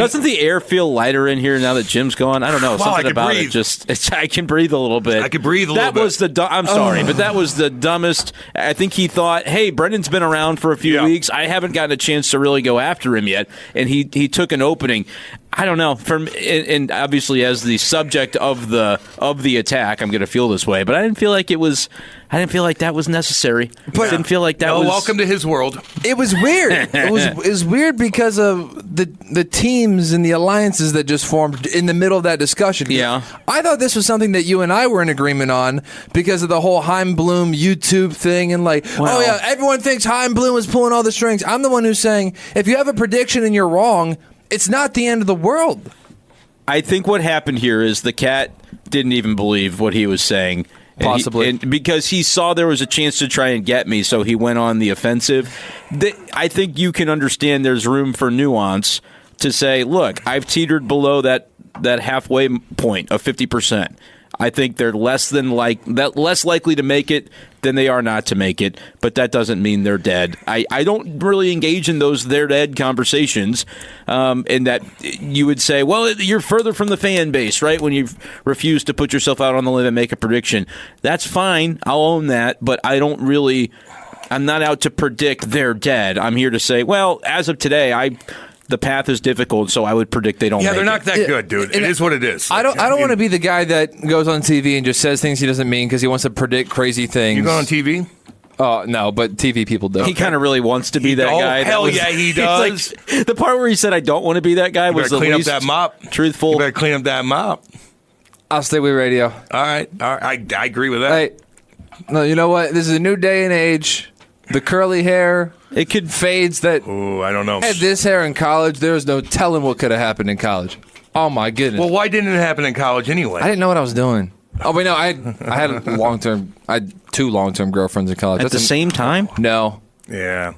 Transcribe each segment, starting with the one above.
Doesn't the air feel lighter in here now that Jim's gone? I don't know. Something about breathe. it I can breathe a little bit. I could breathe a little bit. I'm sorry, but that was the dumbest. I think he thought, hey, Brendan's been around for a few weeks. I haven't gotten a chance to really go after him yet. And he took an opening. I don't know. And obviously, as the subject of the attack, I'm going to feel this way. But I didn't feel like that was necessary. But I didn't feel like that was. Welcome to his world. It was weird. It was weird because of the teams and the alliances that just formed in the middle of that discussion. Yeah. I thought this was something that you and I were in agreement on because of the whole Heim Bloom YouTube thing and everyone thinks Heim Bloom was pulling all the strings. I'm the one who's saying if you have a prediction and you're wrong, it's not the end of the world. I think what happened here is the cat didn't even believe what he was saying. Possibly. Because he saw there was a chance to try and get me, so he went on the offensive. I think you can understand there's room for nuance to say, look, I've teetered below that halfway point of 50%. I think they're less likely to make it than they are not to make it, but that doesn't mean they're dead. I don't really engage in those they're dead conversations, in that you would say, well, you're further from the fan base, right, when you refuse to put yourself out on the limb and make a prediction. That's fine. I'll own that, but I'm not out to predict they're dead. I'm here to say, well, as of today, the path is difficult, so I would predict they don't. Yeah, make they're not it. that good, dude. It is what it is. I don't want to be the guy that goes on TV and just says things he doesn't mean because he wants to predict crazy things. You go on TV? Oh, no, but TV people do. He kind of really wants to be that guy. Hell yeah, he does. Like, the part where he said, I don't want to be that guy was the clean least up that mop. truthful. You better clean up that mop. I'll stay with radio. All right. I agree with that. Hey, no, you know what? This is a new day and age. The curly hair, it could fades that. Oh, I don't know. Had this hair in college, there was no telling what could have happened in college. Oh my goodness. Well, why didn't it happen in college anyway? I didn't know what I was doing. Oh, wait, no, I had two long-term girlfriends in college. At the same time? No. Yeah.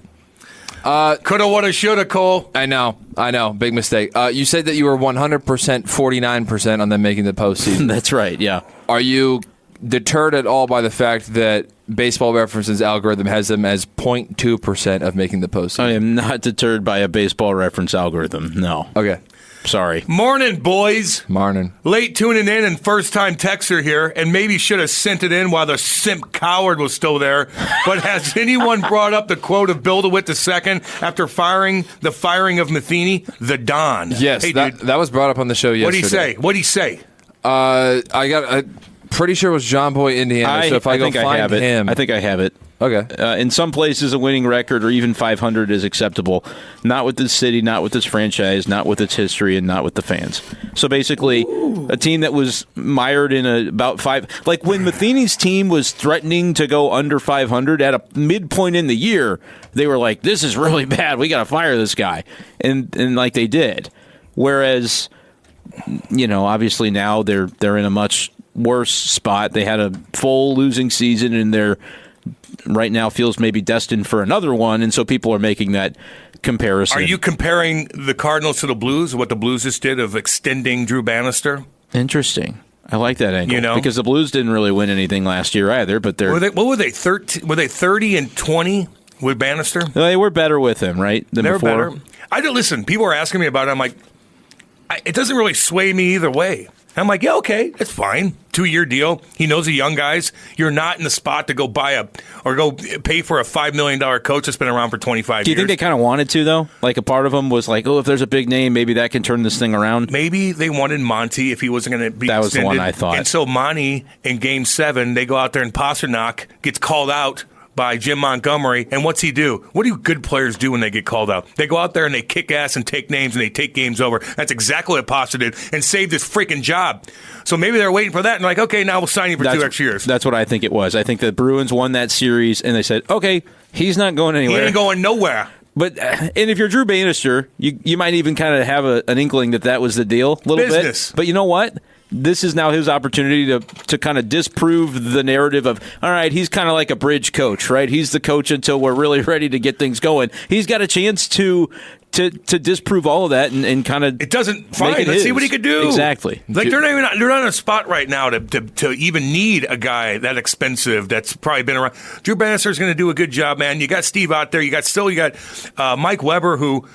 Coulda, woulda, shoulda, Cole. I know. Big mistake. You said that you were 100%, 49% on them making the postseason. That's right, yeah. Are you deterred at all by the fact that Baseball Reference's algorithm has them as 0.2% of making the postseason? I am not deterred by a Baseball Reference algorithm, no. Okay. Sorry. Morning, boys. Morning. Late tuning in and first-time texter here, and maybe should have sent it in while the simp coward was still there. But has anyone brought up the quote of Bill DeWitt II after the firing of Matheny, the Don? Yes, hey, that was brought up on the show yesterday. What'd he say? Pretty sure it was John Boy, Indiana. So if I go find him, I think I have it. Okay. In some places, a winning record or even 500 is acceptable. Not with this city, not with this franchise, not with its history, and not with the fans. So basically, a team that was mired in about five. Like when Matheny's team was threatening to go under 500 at a midpoint in the year, they were like, "This is really bad. We got to fire this guy," and like they did. Whereas, obviously now they're in a much worse spot. They had a full losing season, and they're right now feels maybe destined for another one, and so people are making that comparison. Are you comparing the Cardinals to the Blues, what the Blues just did of extending Drew Bannister? Interesting. I like that angle. Because the Blues didn't really win anything last year either, but what were they 13? Were they 30-20 with Bannister? They were better with him, right? Than they were before. better. I don't listen. People are asking me about it. I'm like, it doesn't really sway me either way. I'm like, yeah, okay, that's fine. 2-year deal. He knows the young guys. You're not in the spot to go go pay for a $5 million coach that's been around for 25 years. Do you think they kind of wanted to, though? Like a part of them was like, oh, if there's a big name, maybe that can turn this thing around? Maybe they wanted Monty if he wasn't going to be extended. That was the one I thought. And so Monty, in Game 7, they go out there and Pasternak gets called out by Jim Montgomery, and what's he do? What do good players do when they get called out? They go out there and they kick ass and take names and they take games over. That's exactly what Pasta did and saved his freaking job. So maybe they're waiting for that and like, okay, now we'll sign you for 2 extra years. That's what I think it was. I think the Bruins won that series and they said, okay, he's not going anywhere. He ain't going nowhere. But and if you're Drew Bannister, you might even kind of have an inkling that was the deal a little Business. bit. But you know what? This is now his opportunity to kind of disprove the narrative of, all right, he's kind of like a bridge coach, right? He's the coach until we're really ready to get things going. He's got a chance to disprove all of that and kind of it doesn't fine. Let's see what he could do. Exactly. Like they're not in a spot right now to even need a guy that expensive that's probably been around. Drew Bannister's going to do a good job, man. You got Steve out there. You got Mike Weber who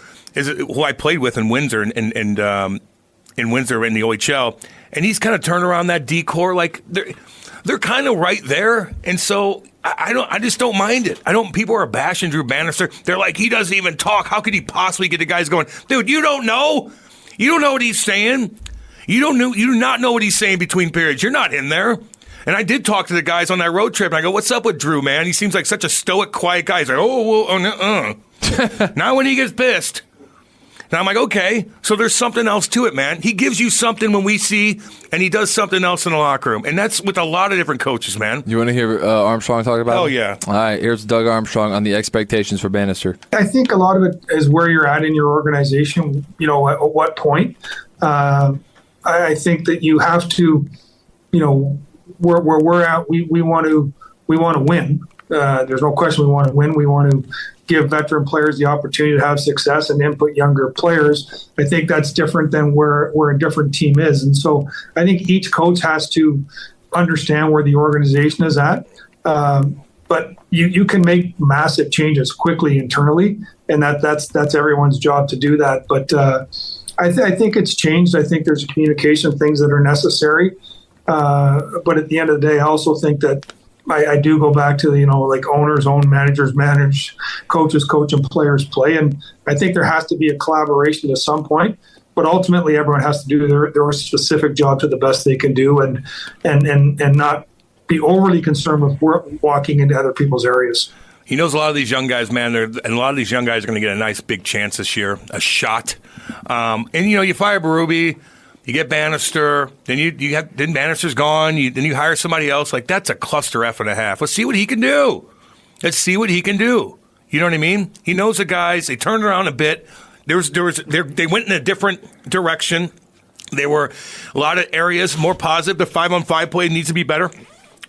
who I played with in Windsor and in Windsor in the OHL, and he's kind of turned around that D-core. Like they're kind of right there, and so I just don't mind it. People are bashing Drew Bannister. They're like, he doesn't even talk. How could he possibly get the guys going? Dude, you don't know. You don't know what he's saying. You do not know what he's saying between periods. You're not in there. And I did talk to the guys on that road trip, and I go, what's up with Drew, man? He seems like such a stoic, quiet guy. He's like, not when he gets pissed. And I'm like, okay, so there's something else to it, man. He gives you something when we see, and he does something else in the locker room. And that's with a lot of different coaches, man. You want to hear Armstrong talk about it? Oh, yeah. All right, here's Doug Armstrong on the expectations for Bannister. I think a lot of it is where you're at in your organization, at what point. I think that you have to, where we're at, we want to win. There's no question we want to win. We want to give veteran players the opportunity to have success and input younger players. I think that's different than where a different team is. And so I think each coach has to understand where the organization is at. But you can make massive changes quickly internally, and that's everyone's job to do that. But I think it's changed. I think there's communication things that are necessary. But at the end of the day, I also think that I do go back to like owners own, managers manage, coaches coach, and players play. And I think there has to be a collaboration at some point. But ultimately, everyone has to do their specific job to the best they can do, and not be overly concerned with walking into other people's areas. He knows a lot of these young guys, man, and a lot of these young guys are going to get a nice big chance this year, a shot. And you fire Berube. You get Bannister, then Bannister's gone. Then you hire somebody else. Like, that's a cluster F and a half. Let's see what he can do. You know what I mean? He knows the guys. They turned around a bit. They went in a different direction. There were a lot of areas more positive. The 5-on-5 play needs to be better.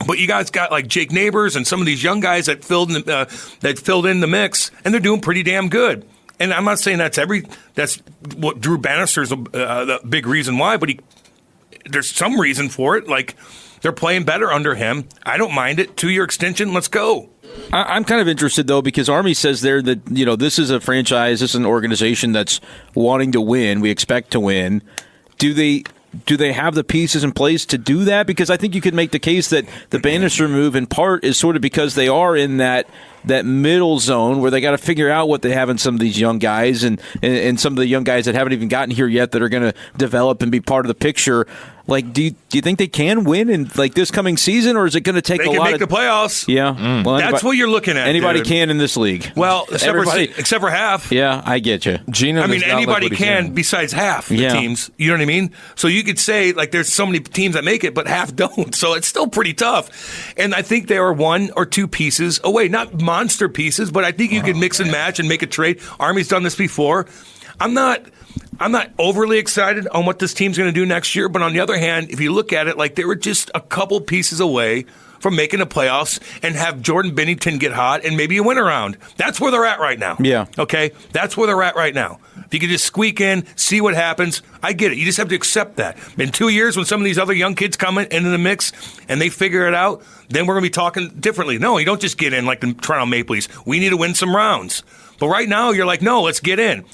But you guys got like Jake Neighbors and some of these young guys that filled in the mix, and they're doing pretty damn good. And I'm not saying that's what Drew Bannister's the big reason why, but there's some reason for it. Like, they're playing better under him. I don't mind it. 2-year extension, let's go. I'm kind of interested, though, because Army says there that, this is a franchise, this is an organization that's wanting to win. We expect to win. Do they have the pieces in place to do that? Because I think you could make the case that the Bannister move, in part, is sort of because they are in that middle zone where they got to figure out what they have in some of these young guys and some of the young guys that haven't even gotten here yet that are going to develop and be part of the picture. Like, do you think they can win in like this coming season, or is it going to take a lot? They can make the playoffs. Yeah, well, that's what you're looking at. Anybody dude. Can in this league. Well, except for half. Yeah, I get you. Gino, anybody can besides half the teams. You know what I mean? So you could say like there's so many teams that make it, but half don't. So it's still pretty tough. And I think they are 1 or 2 pieces away, not monster pieces, but I think you can mix and match and make a trade. Army's done this before. I'm not overly excited on what this team's going to do next year, but on the other hand, if you look at it, like they were just a couple pieces away from making the playoffs and have Jordan Binnington get hot and maybe a win around. That's where they're at right now. Yeah. Okay? That's where they're at right now. If you could just squeak in, see what happens, I get it. You just have to accept that. In 2 years, when some of these other young kids come into the mix and they figure it out, then we're going to be talking differently. No, you don't just get in like the Toronto Maple Leafs. We need to win some rounds. But right now, you're like, no, let's get in.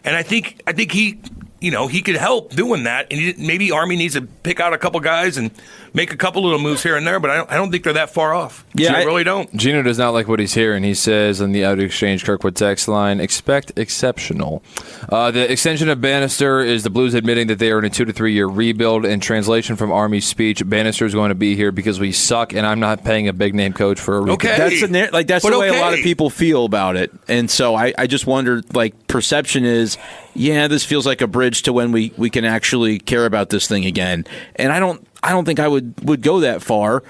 And I think he, he could help doing that. And maybe Army needs to pick out a couple guys and make a couple little moves here and there. But I don't think they're that far off. Yeah, I really don't. Gino does not like what he's hearing. He says on the Out of Exchange Kirkwood text line, expect exceptional. The extension of Bannister is the Blues admitting that they are in a 2 to 3 year rebuild. In translation from Army's speech, Bannister is going to be here because we suck, and I'm not paying a big name coach for a rebuild. Okay, that's the way a lot of people feel about it. And so I just wonder, like, perception is, yeah, this feels like a bridge to when we can actually care about this thing again. And I don't think I would go that far.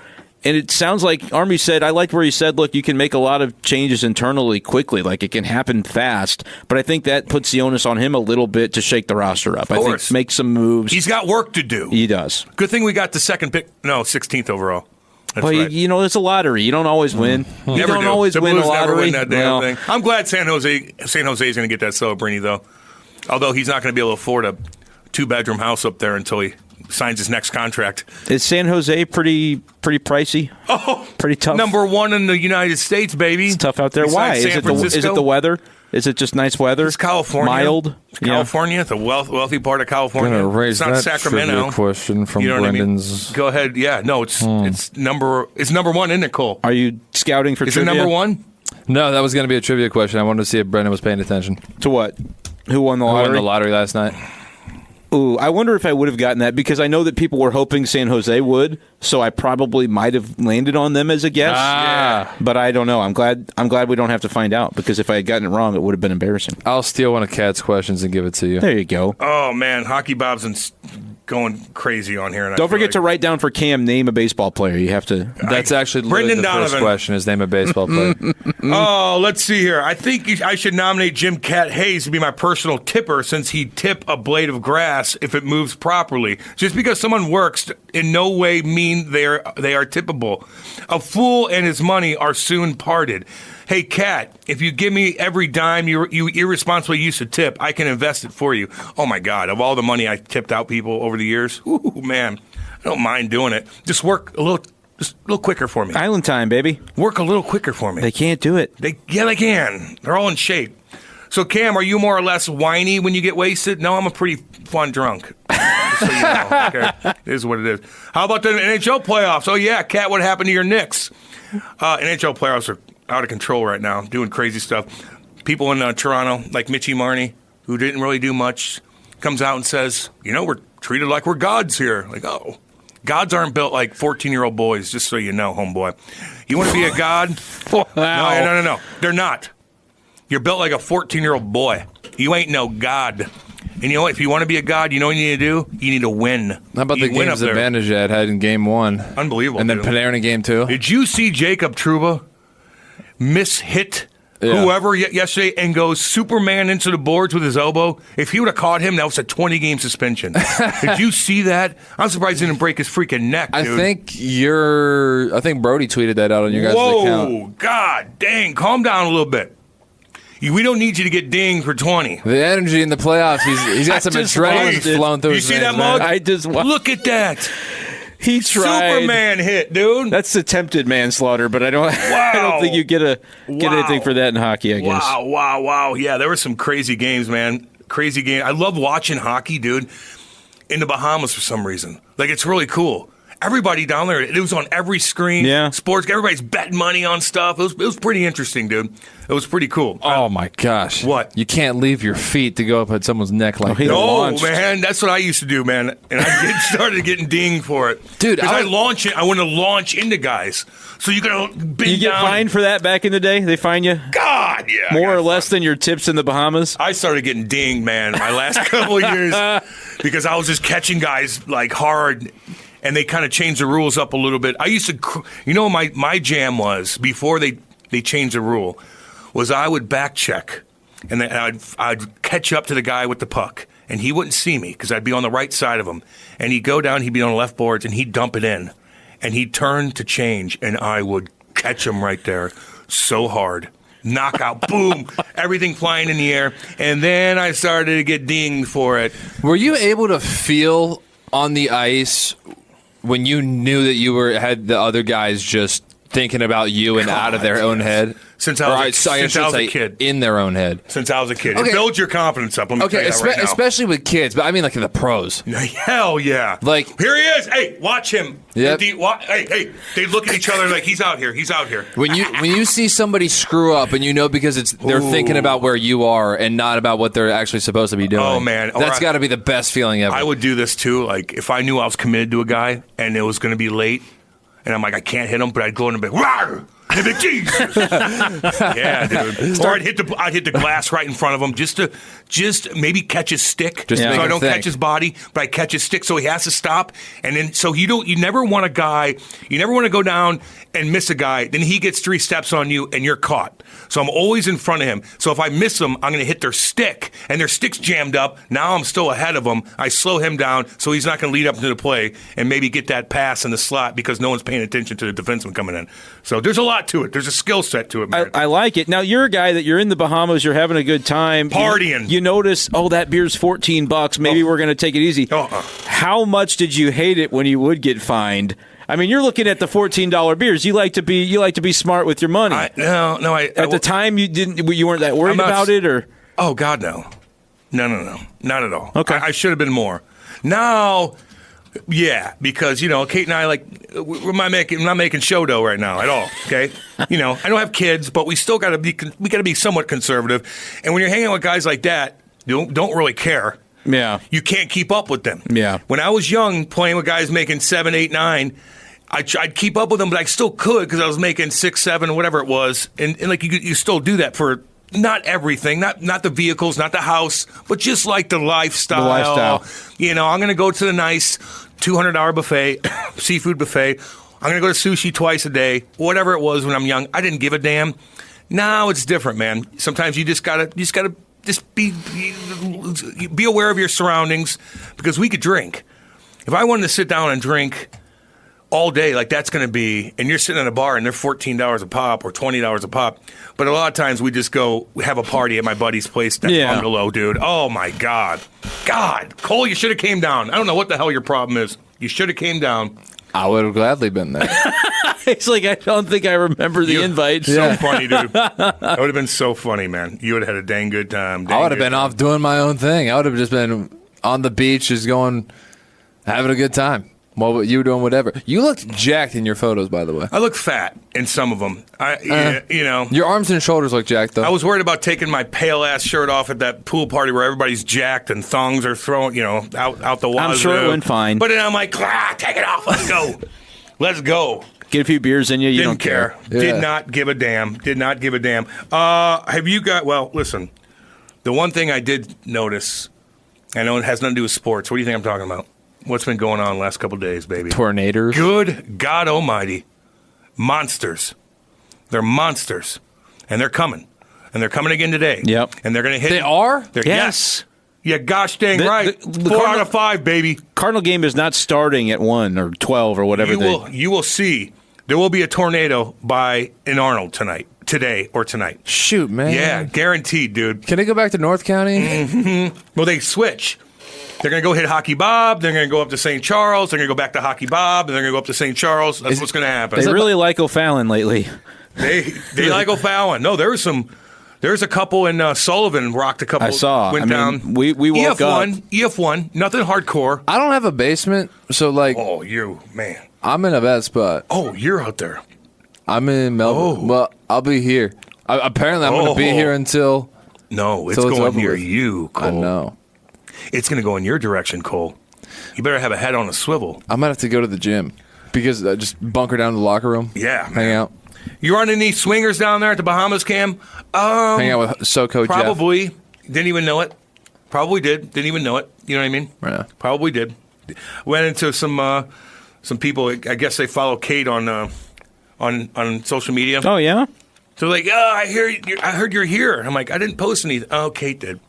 And it sounds like Army said, I liked where he said, look, you can make a lot of changes internally quickly. Like, it can happen fast. But I think that puts the onus on him a little bit to shake the roster up. I think make some moves. He's got work to do. He does. Good thing we got the second pick. No, 16th overall. That's right. It's a lottery. You don't always win. You never don't do. always the win Blues a lottery. Never win that damn thing. I'm glad San Jose is going to get that Celebrini, though. Although he's not going to be able to afford a 2-bedroom house up there until he signs his next contract. Is San Jose pretty pricey? Oh, pretty tough. Number 1 in the United States, baby. It's tough out there. Why? Is it the weather? Is it just nice weather? It's California. Mild? It's California. It's a wealthy part of California. Gonna raise It's not that Sacramento. trivia question from You know what I mean? Brendan's. Go ahead. Yeah, no, it's number one, isn't it, Cole? Are you scouting for Is trivia? it number one? No, that was going to be a trivia question. I wanted to see if Brendan was paying attention. To what? Who won the Who lottery? won the lottery last night? Ooh, I wonder if I would have gotten that because I know that people were hoping San Jose would, so I probably might have landed on them as a guess. But I don't know. I'm glad we don't have to find out because if I had gotten it wrong, it would have been embarrassing. I'll steal one of Kat's questions and give it to you. There you go. Oh man, Hockey Bob's going crazy on here. And Don't forget to write down for Cam, name a baseball player. You have to. That's actually literally Brendan the first Donovan. question is name a baseball player. Oh, let's see here. I think I should nominate Jim Cat Hayes to be my personal tipper since he'd tip a blade of grass if it moves properly. Just because someone works in no way mean they are tippable. A fool and his money are soon parted. Hey, Cat, if you give me every dime you irresponsibly used to tip, I can invest it for you. Oh, my God. Of all the money I tipped out people over the years, ooh, man, I don't mind doing it. Just work a little quicker for me. Island time, baby. Work a little quicker for me. They can't do it. They can. They're all in shape. So, Cam, are you more or less whiny when you get wasted? No, I'm a pretty fun drunk. Just so you know. Okay. It is what it is. How about the NHL playoffs? Oh, yeah, Cat, what happened to your Knicks? NHL playoffs are out of control right now, doing crazy stuff. People in Toronto, like Mitchie Marnie, who didn't really do much, comes out and says, we're treated like we're gods here. Like, oh, gods aren't built like 14-year-old boys, just so you know, homeboy. You want to be a god? Wow. No. They're not. You're built like a 14-year-old boy. You ain't no god. And you know what? If you want to be a god, you know what you need to do? You need to win. How about the game's advantage Ed had in game one? Unbelievable. And then dude. Panarin in game two? Did you see Jacob Trouba mishit whoever yesterday and goes Superman into the boards with his elbow? If he would have caught him, that was a 20-game suspension. Did you see that? I'm surprised he didn't break his freaking neck, dude. I think Brody tweeted that out on your guys' account. Whoa, God dang. Calm down a little bit. We don't need you to get dinged for 20. The energy in the playoffs, he's got some adrenaline flowing through You his see veins, that mug? man. Look at that. He tried. Superman hit, dude. That's attempted manslaughter, but I don't think you get anything for that in hockey, I guess. Wow. Yeah, there were some crazy games, man. Crazy game. I love watching hockey, dude, in the Bahamas for some reason. Like, it's really cool. Everybody down there, it was on every screen. Yeah. Sports, everybody's betting money on stuff. It was pretty interesting, dude. It was pretty cool. Oh, my gosh. What? You can't leave your feet to go up at someone's neck like that. No, man, that's what I used to do, man. And I started getting dinged for it. Dude, I want to launch into guys. So you got to bend You get down. fined for that back in the day? They fine you? God, yeah. More or less than your tips in the Bahamas? I started getting dinged, man, my last couple of years because I was just catching guys like hard. And they kind of changed the rules up a little bit. I used to, my jam was, before they changed the rule, was I would back check. And then I'd catch up to the guy with the puck. And he wouldn't see me because I'd be on the right side of him. And he'd go down, he'd be on the left boards, and he'd dump it in. And he'd turn to change, and I would catch him right there so hard. Knockout, boom, everything flying in the air. And then I started to get dinged for it. Were you able to feel on the ice when you knew that you had the other guys just thinking about you and out of their own head? Since I was a kid. In their own head. Since I was a kid. Okay. It builds your confidence up. Let me tell you that right now. Especially with kids, but I mean like the pros. Hell yeah. Like, here he is. Hey, watch him. Yep. Hey, they look at each other like he's out here. He's out here. When you see somebody screw up and you know because they're thinking about where you are and not about what they're actually supposed to be doing. Oh, man. That's got to be the best feeling ever. I would do this too. Like if I knew I was committed to a guy and it was going to be late and I'm like, I can't hit him, but I'd go in and be, rawr! And be, Jesus. Yeah, dude. Or I'd hit the glass right in front of him just maybe catch his stick. Just so make I him don't think. catch his body, but I catch his stick so he has to stop. And then so you never want a guy, you never want to go down and miss a guy, then he gets 3 steps on you and you're caught. So I'm always in front of him. So if I miss them, I'm going to hit their stick and their stick's jammed up. Now I'm still ahead of him. I slow him down so he's not going to lead up into the play and maybe get that pass in the slot because no one's paying attention to the defenseman coming in. So there's a lot to it. There's a skill set to it, man. I like it. Now, you're a guy that you're in the Bahamas, you're having a good time. Partying. You notice, that beer's $14. Maybe we're going to take it easy. How much did you hate it when you would get fined? I mean, you're looking at the $14 beers. You like to be smart with your money. At the time, you weren't that worried about it, or oh God, no, not at all. Okay, I should have been more. Now, yeah, because Kate and I we're not making show dough right now at all. Okay, I don't have kids, but we still got to be somewhat conservative. And when you're hanging out with guys like that, don't really care. Yeah, you can't keep up with them. Yeah, when I was young, playing with guys making 7, 8, 9. I'd keep up with them, but I still could because I was making 6, 7, whatever it was, and you still do that for not everything, not the vehicles, not the house, but just like the lifestyle. I'm going to go to the nice $200 buffet, seafood buffet. I'm going to go to sushi twice a day, whatever it was when I'm young. I didn't give a damn. Now it's different, man. Sometimes you just gotta be aware of your surroundings because we could drink. If I wanted to sit down and drink all day, like that's going to be, and you're sitting at a bar and they're $14 a pop or $20 a pop. But a lot of times we just go have a party at my buddy's place, that bungalow, dude. Oh my God, Cole, you should have came down. I don't know what the hell your problem is. You should have came down. I would have gladly been there. It's like I don't think I remember the invite. So funny, dude. That would have been so funny, man. You would have had a dang good time. I would have been off doing my own thing. I would have just been on the beach, just going, having a good time. Well, you were doing whatever. You looked jacked in your photos, by the way. I look fat in some of them. Your arms and shoulders look jacked, though. I was worried about taking my pale-ass shirt off at that pool party where everybody's jacked and thongs are thrown, out the wazoo. I'm sure it went fine. But then I'm like, take it off. Let's go. Let's go. Get a few beers in you. You Didn't don't care. Yeah. Did not give a damn. Have you got, well, listen, the one thing I did notice, I know it has nothing to do with sports. What do you think I'm talking about? What's been going on the last couple of days, baby? Tornadoes. Good God almighty. Monsters. They're monsters. And they're coming. And they're coming again today. Yep. And they're going to hit. They are? Yes. Yeah, gosh dang right. The 4 out of 5, baby. Cardinal game is not starting at 1 or 12 or whatever. You will see. There will be a tornado in Arnold today or tonight. Shoot, man. Yeah, guaranteed, dude. Can they go back to North County? Mm-hmm. Well, they switch. They're going to go hit Hockey Bob. They're going to go up to St. Charles. They're going to go back to Hockey Bob. And they're going to go up to St. Charles. That's what's going to happen. They really like O'Fallon lately. They like O'Fallon. No, there's a couple in Sullivan rocked a couple. I saw. Went down. We woke up. EF1. Nothing hardcore. I don't have a basement, so Oh, you, man. I'm in a bad spot. Oh, you're out there. I'm in Melbourne. Oh. Well, I'll be here. Apparently, I'm going to be here until. No, it's going near you, Cole. I know. It's going to go in your direction, Cole. You better have a head on a swivel. I might have to go to the gym because I just bunker down to the locker room. Yeah, hang out. You're on any swingers down there at the Bahamas, Cam? Hang out with SoCo Jeff. Probably. Didn't even know it. Probably did. Didn't even know it. You know what I mean? Yeah. Probably did. Went into some people. I guess they follow Kate on social media. Oh yeah. So like, I heard you're here. I'm like, I didn't post anything. Oh, Kate did.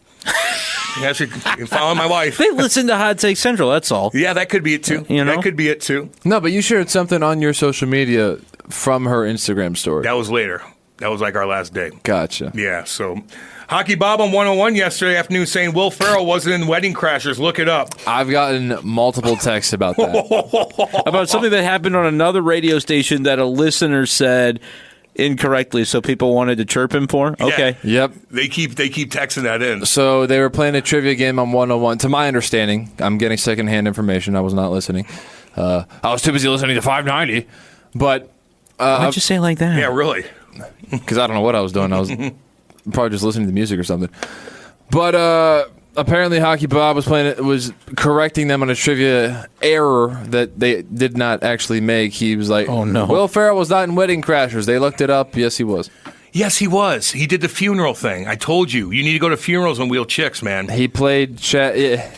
Yeah, she follow my wife. They listen to Hot Take Central. That's all. Yeah, that could be it too. That could be it too. No, but you shared something on your social media from her Instagram story. That was later. That was like our last day. Gotcha. Yeah. So, Hockey Bob on 101 yesterday afternoon saying Will Ferrell wasn't in Wedding Crashers. Look it up. I've gotten multiple texts about that. About something that happened on another radio station that a listener said incorrectly, so people wanted to chirp him for. Okay. Yeah. Yep. They keep texting that in. So they were playing a trivia game on 101. To my understanding, I'm getting secondhand information. I was not listening. I was too busy listening to 590. But why'd you say it like that? Yeah, really. Because I don't know what I was doing. I was probably just listening to music or something. But apparently, Hockey Bob was correcting them on a trivia error that they did not actually make. He was like, "Oh no, Will Ferrell was not in Wedding Crashers." They looked it up. Yes, he was. Yes, he was. He did the funeral thing. I told you. You need to go to funerals and wheel chicks, man. He played Yeah.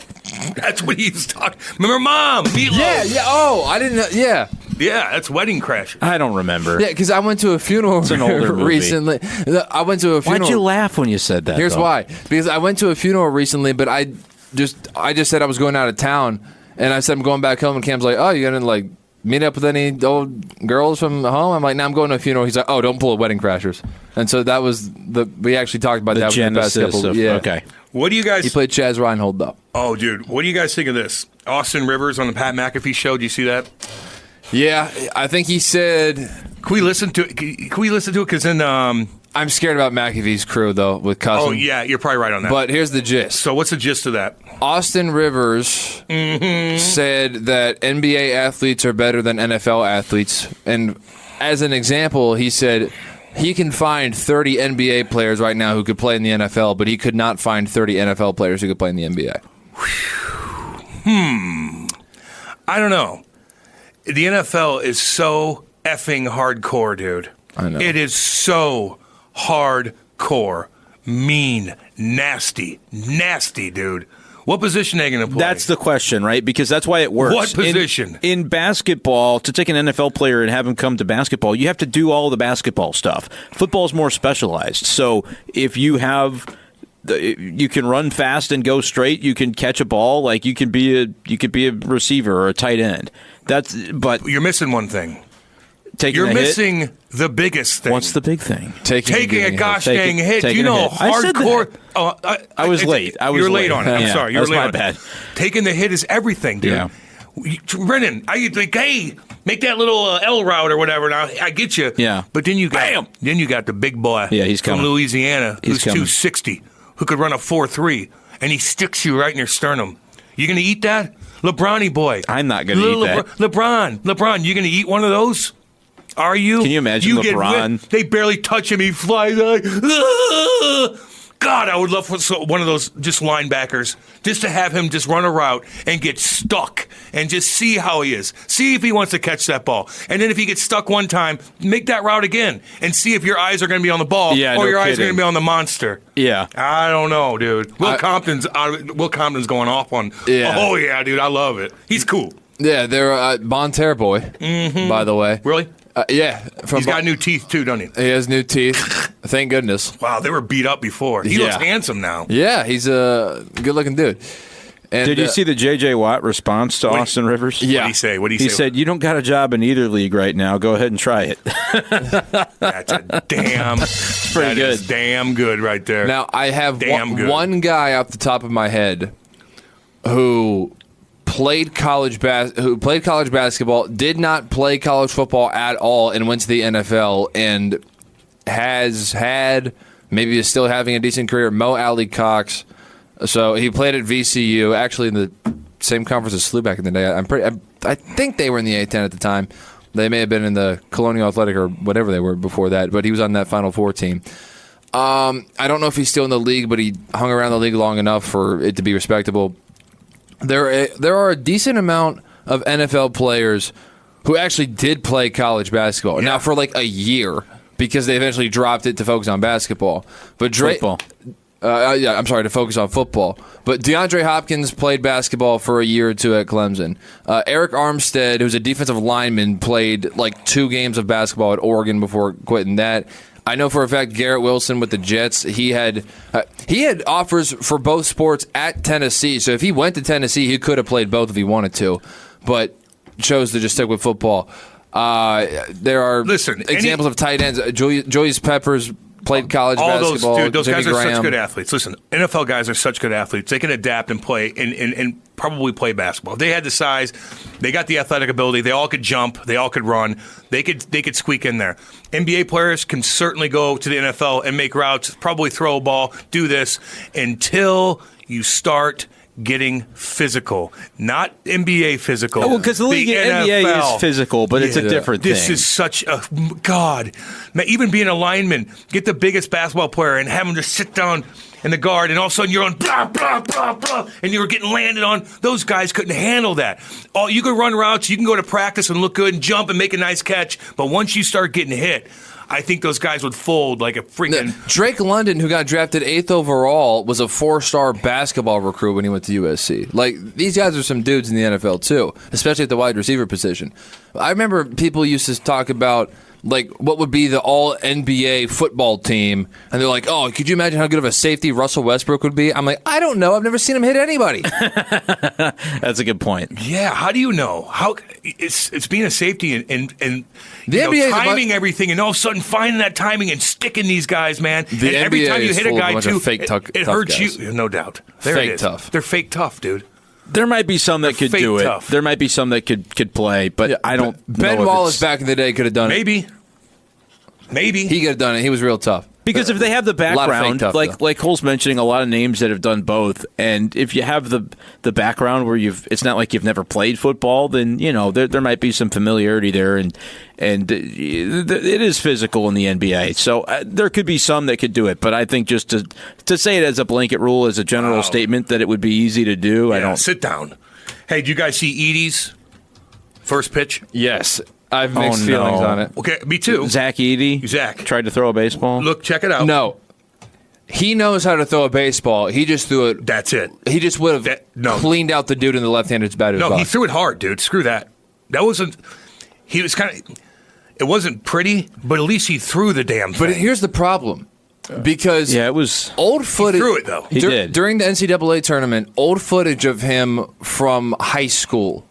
That's what he was talking. Remember, Mom? Meatloaf. Yeah. Oh, I didn't know. Yeah. Yeah, that's Wedding Crashers. I don't remember. Yeah, because I went to a funeral an older movie. recently. I went to a funeral. Why'd you laugh when you said that? Here's why. Because I went to a funeral recently, but I just said I was going out of town, and I said I'm going back home, and Cam's like, "Oh, you gonna like meet up with any old girls from home?" I'm like, "No, I'm going to a funeral." He's like, "Oh, don't pull a Wedding Crashers." And so that was we actually talked about the that genesis for the past couple. Yeah. Okay. What do you guys? He played Chaz Reinhold though. Oh, dude, what do you guys think of this? Austin Rivers on the Pat McAfee show. Do you see that? Yeah, I think he said. Can we listen to it? Can we listen to it? Because then. I'm scared about McAfee's crew, though, with Cousins. Oh, yeah, you're probably right on that. But here's the gist. So what's the gist of that? Austin Rivers said that NBA athletes are better than NFL athletes. And as an example, he said he can find 30 NBA players right now who could play in the NFL, but he could not find 30 NFL players who could play in the NBA. I don't know. The NFL is so effing hardcore, dude. I know. It is so hardcore, mean, nasty, dude. What position are they going to play? That's the question, right? Because that's why it works. What position? In basketball, to take an NFL player and have him come to basketball, you have to do all the basketball stuff. Football's more specialized. So if you have... You can run fast and go straight. You can catch a ball. Like you could be a receiver or a tight end. But you're missing one thing. You're missing the biggest thing. What's the big thing? Taking a gosh dang hit. You know, hardcore. I was late. You're late on it. I'm sorry. You're late on it. Bad. Taking the hit is everything, dude. Yeah. Brennan, I like, hey, make that little L route or whatever. Now I get you. Yeah. But then you got the big boy. Yeah, he's from coming. Louisiana who's 260, who could run a 4.3, and he sticks you right in your sternum. You gonna eat that, LeBron-y boy? I'm not gonna eat that. LeBron, you gonna eat one of those? Are you? Can you imagine LeBron? They barely touch him. He flies like, ah! God, I would love for one of those just linebackers just to have him just run a route and get stuck and just see how he is. See if he wants to catch that ball. And then if he gets stuck one time, make that route again and see if your eyes are going to be on the ball or your eyes are going to be on the monster. Yeah. I don't know, dude. Will Compton's going off on, oh, yeah, dude, I love it. He's cool. Yeah, they're Banter boy, by the way. Really? Yeah. He's got new teeth, too, doesn't he? He has new teeth. Thank goodness. Wow, they were beat up before. He looks handsome now. Yeah, he's a good-looking dude. And, did you see the J.J. Watt response to Austin Rivers? Yeah. What did he say? He said, "You don't got a job in either league right now. Go ahead and try it." That's a damn pretty good. Is damn good right there. Now, I have one guy off the top of my head who played college basketball, did not play college football at all, and went to the NFL, and has had, maybe is still having a decent career, Mo Alley Cox. So he played at VCU, actually in the same conference as SLU back in the day. I think they were in the A-10 at the time. They may have been in the Colonial Athletic or whatever they were before that, but he was on that Final Four team. I don't know if he's still in the league, but he hung around the league long enough for it to be respectable. There are a decent amount of NFL players who actually did play college basketball. Yeah. Now, for like a year, because they eventually dropped it to focus on basketball. But football. To focus on football. But DeAndre Hopkins played basketball for a year or two at Clemson. Eric Armstead, who's a defensive lineman, played like 2 games of basketball at Oregon before quitting that. I know for a fact Garrett Wilson with the Jets, he had offers for both sports at Tennessee. So if he went to Tennessee, he could have played both if he wanted to, but chose to just stick with football. There are examples of tight ends. Julius Peppers played college basketball. Those Jimmy guys are Graham. such good athletes. Listen, NFL guys are such good athletes. They can adapt and play and probably play basketball. They had the size, they got the athletic ability. They all could jump. They all could run. They could squeak in there. NBA players can certainly go to the NFL and make routes, probably throw a ball, do this until you start getting physical, not NBA physical. Well, because the league in NBA is physical, but it's a different thing. This is such a God. Man, even being a lineman, get the biggest basketball player and have him just sit down in the guard, and all of a sudden you're on blah blah blah blah, and you were getting landed on. Those guys couldn't handle that. You can run routes, you can go to practice and look good and jump and make a nice catch, but once you start getting hit, I think those guys would fold like a freaking... Drake London, who got drafted 8th overall, was a 4-star basketball recruit when he went to USC. Like, these guys are some dudes in the NFL, too, especially at the wide receiver position. I remember people used to talk about, like, what would be the all-NBA football team, and they're like, oh, could you imagine how good of a safety Russell Westbrook would be? I'm like, I don't know. I've never seen him hit anybody. That's a good point. Yeah, how do you know? How it's being a safety and the NBA timing everything, and all of a sudden finding that timing and sticking these guys, man. The and every NBA time you hit a guy, too, fake it hurts guys. you. No doubt. Fake tough. They're fake tough, dude. There might be some that could do it. tough. There might be some that could play, but I don't. Ben know if Wallace it's- back in the day could have done it. Maybe He could have done it. He was real tough. because if they have the lot of fake background, tough, though. like Cole's mentioning, a lot of names that have done both, and if you have the background where it's not like you've never played football, then there might be some familiarity there, and it is physical in the NBA, so there could be some that could do it, but I think just to say it as a blanket rule, as a general statement that it would be easy to do, I don't. Sit down. Hey, do you guys see Edey's first pitch? Yes. I have mixed Oh, feelings no. on it. Okay, me too. Zach Edey tried to throw a baseball. Look, check it out. No. He knows how to throw a baseball. He just threw it. That's it. He just would have cleaned out the dude in the left-handed batter. No, he threw it hard, dude. Screw that. That wasn't. He was kind of. It wasn't pretty, but at least he threw the damn thing. But here's the problem. Because it was old footage. He threw it, though. He did. During the NCAA tournament, old footage of him from high school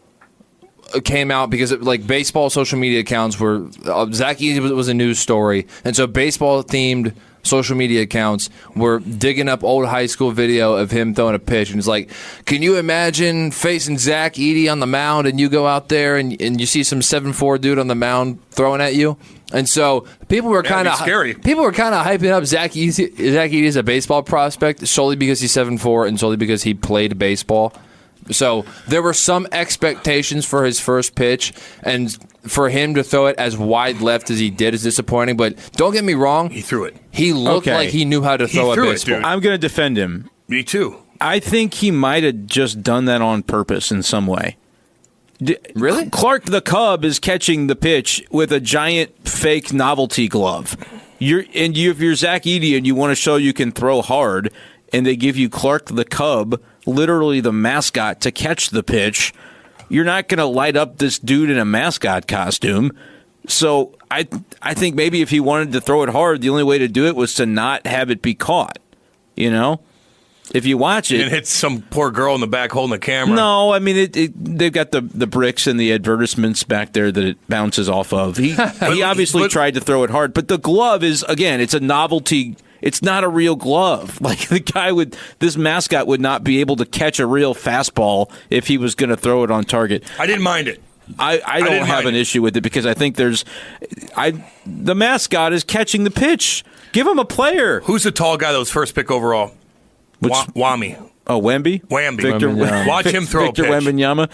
came out because baseball social media accounts were Zach Edey was a news story, and so baseball themed social media accounts were digging up old high school video of him throwing a pitch, and it's like, can you imagine facing Zach Edey on the mound and you go out there and you see some 7'4" dude on the mound throwing at you? And so people were kind of scary. People were kind of hyping up Zach Edey as a baseball prospect solely because he's 7'4" and solely because he played baseball. So there were some expectations for his first pitch, and for him to throw it as wide left as he did is disappointing. But don't get me wrong, He threw it. he looked Okay. like he knew how to throw a threw it, baseball. dude. I'm going to defend him. Me too. I think he might have just done that on purpose in some way. Really? Clark the Cub is catching the pitch with a giant fake novelty glove. If you're Zach Edey and you want to show you can throw hard, and they give you Clark the Cub, literally the mascot, to catch the pitch, you're not going to light up this dude in a mascot costume. So I think maybe if he wanted to throw it hard, the only way to do it was to not have it be caught. If you watch it, And hit some poor girl in the back holding the camera. no, I mean they've got the bricks and the advertisements back there that it bounces off of. He obviously tried to throw it hard, but the glove is, again, it's a novelty. It's not a real glove. Like this mascot would not be able to catch a real fastball if he was going to throw it on target. I didn't mind it. I don't have an issue with it because I think the mascot is catching the pitch. Give him a player. Who's the tall guy that was first pick overall? Wami. Oh, Wemby? Victor. Wembanyama. Watch him throw Victor a pitch. Wembanyama.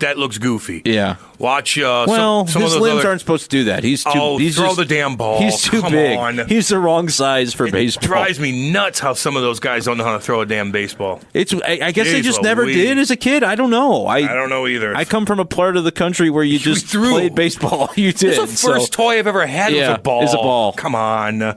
That looks goofy. Yeah. Watch. Well, some of his those limbs other, aren't supposed to do that. He's too. throw the damn ball. He's too Come big. on. He's the wrong size for It baseball. drives me nuts how some of those guys don't know how to throw a damn baseball. I guess they Jeez just never Louise. did as a kid. I don't know. I don't know either. I come from a part of the country where you just threw. played baseball. You did. That's the first toy I've ever had was Yeah, a ball. is a ball. Come on.